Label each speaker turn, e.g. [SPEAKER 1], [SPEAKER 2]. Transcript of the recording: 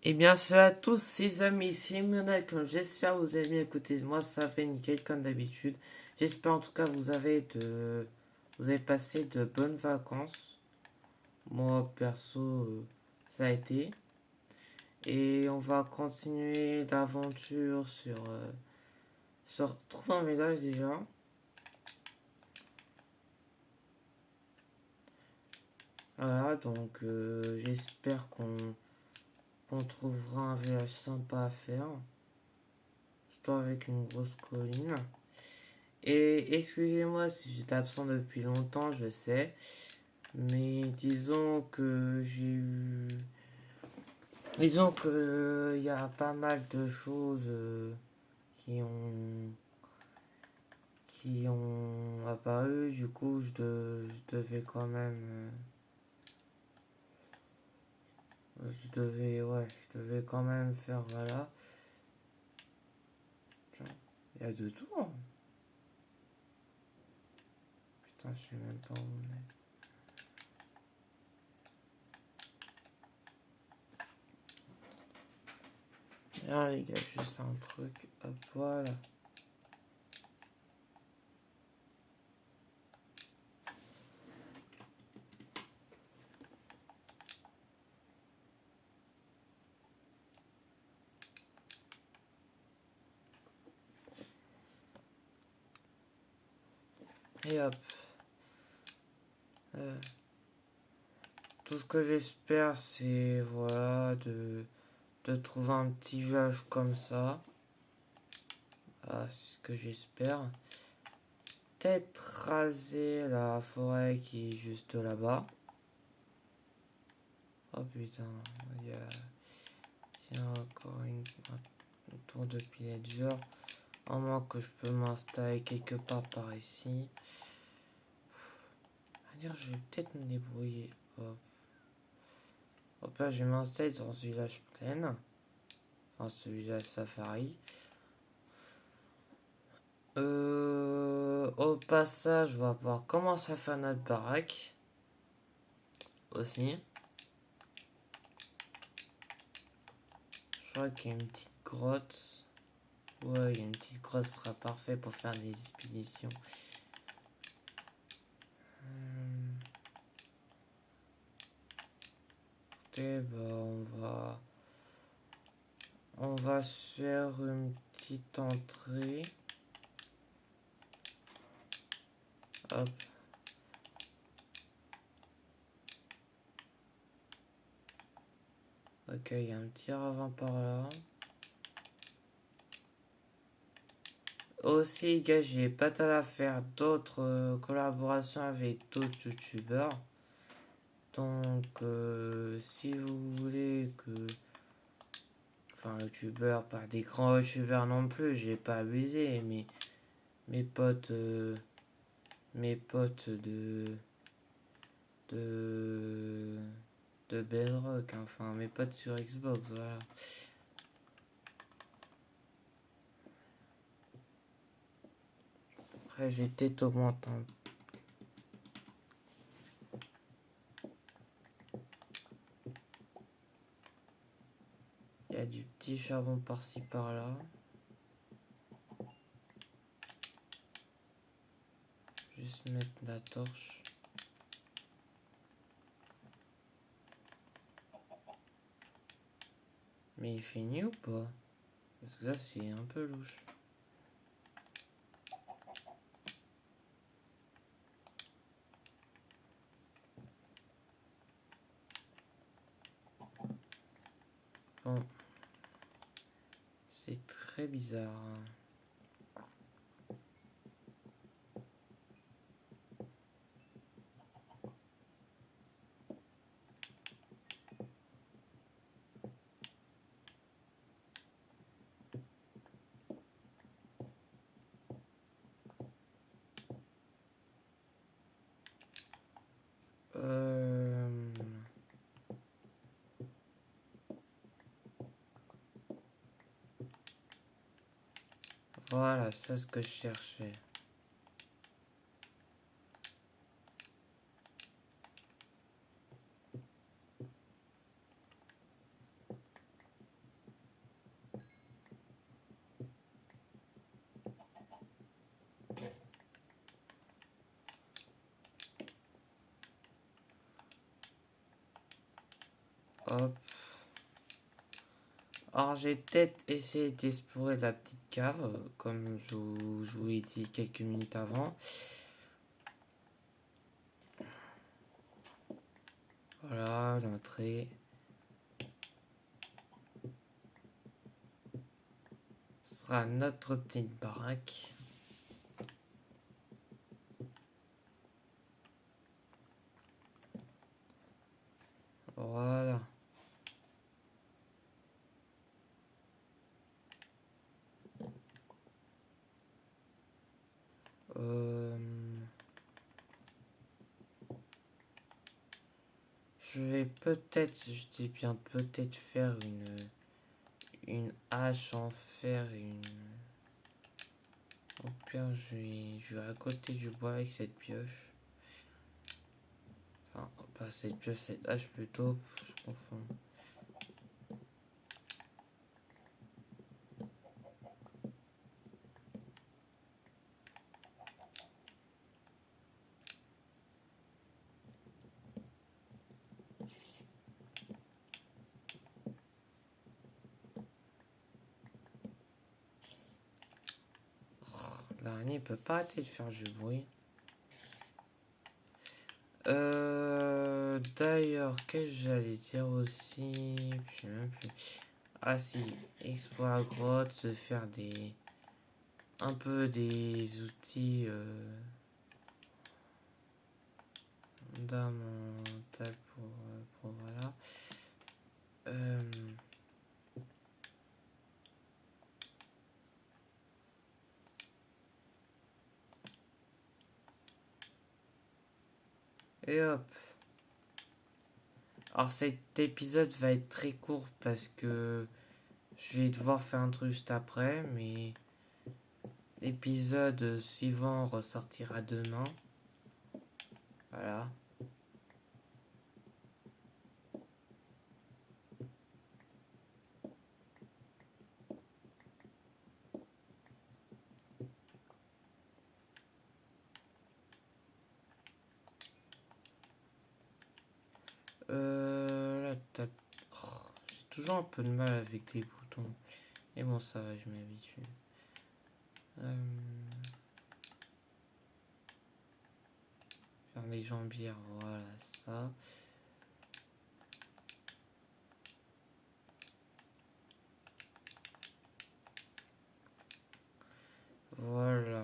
[SPEAKER 1] Et bien, salut à tous ces amis, c'est Mona, comme j'espère que vous avez bien écouté. Moi, ça fait nickel comme d'habitude. J'espère en tout cas que vous avez passé de bonnes vacances. Moi, perso, ça a été. Et on va continuer l'aventure sur trouver un village déjà. Voilà, donc j'espère qu'on trouvera un village sympa à faire. Surtout avec une grosse colline. Et excusez-moi si j'étais absent depuis longtemps, je sais. Mais disons que j'ai eu. Disons que il y a pas mal de choses qui ont qui ont apparu. Du coup, je devais quand même. Je devais quand même faire voilà. Tiens, il y a de tout, hein. Putain, je sais même pas où on est. Ah les gars, juste un truc. Hop, voilà. Et hop. Euh, Tout ce que j'espère, c'est voilà, de trouver un petit village comme ça. Ah, c'est ce que j'espère. Peut-être raser la forêt qui est juste là-bas. Oh putain, il y a, il y a encore un tour de pillager. À moins que je peux m'installer quelque part par ici. À dire, je vais peut-être me débrouiller. Hop. Hop là, je vais m'installer dans ce village plein. Enfin, ce village safari. Au passage, on va voir comment ça fait notre baraque. Aussi. Je crois qu'il y a une petite grotte. Ouais, il y a une petite grotte, ce sera parfait pour faire des expéditions. Écoutez, bah, on va se faire une petite entrée. Hop. Ok, il y a un petit ravin par là. Aussi, gars, j'ai pas mal à faire d'autres collaborations avec d'autres youtubeurs. Donc, si vous voulez que. Enfin, youtubeurs, pas des grands youtubeurs non plus, j'ai pas abusé, mais mes potes. Mes potes de. De Bedrock, hein, enfin, mes potes sur Xbox, voilà. Après, j'ai peut-être augmenté un. Il y a du petit charbon par-ci par-là. Juste mettre la torche. Mais il finit ou pas? Parce que là, c'est un peu louche. Bon, c'est très bizarre. Euh... Voilà, c'est ce que je cherchais. Hop. Alors, j'ai peut-être essayé d'explorer la petite cave, comme je vous ai dit quelques minutes avant. Voilà, l'entrée. Ce sera notre petite baraque. Voilà. Euh, je vais peut-être, je dis bien peut-être faire une hache en fer et une... Au pire, je vais récolter du bois avec cette pioche. Enfin, pas cette pioche, cette hache plutôt. Je confonds. L'araignée peut pas arrêter de faire du bruit. D'ailleurs, qu'est-ce que j'allais dire aussi? Je sais même plus. Ah si, explorer la grotte, se faire un peu des outils fondamentaux pour voilà. Euh, et hop. Alors cet épisode va être très court parce que je vais devoir faire un truc juste après, mais l'épisode suivant ressortira demain. Voilà. Là, oh, j'ai toujours un peu de mal avec les boutons. Et bon, ça va, je m'habitue. Faire les jambières, voilà ça. Voilà.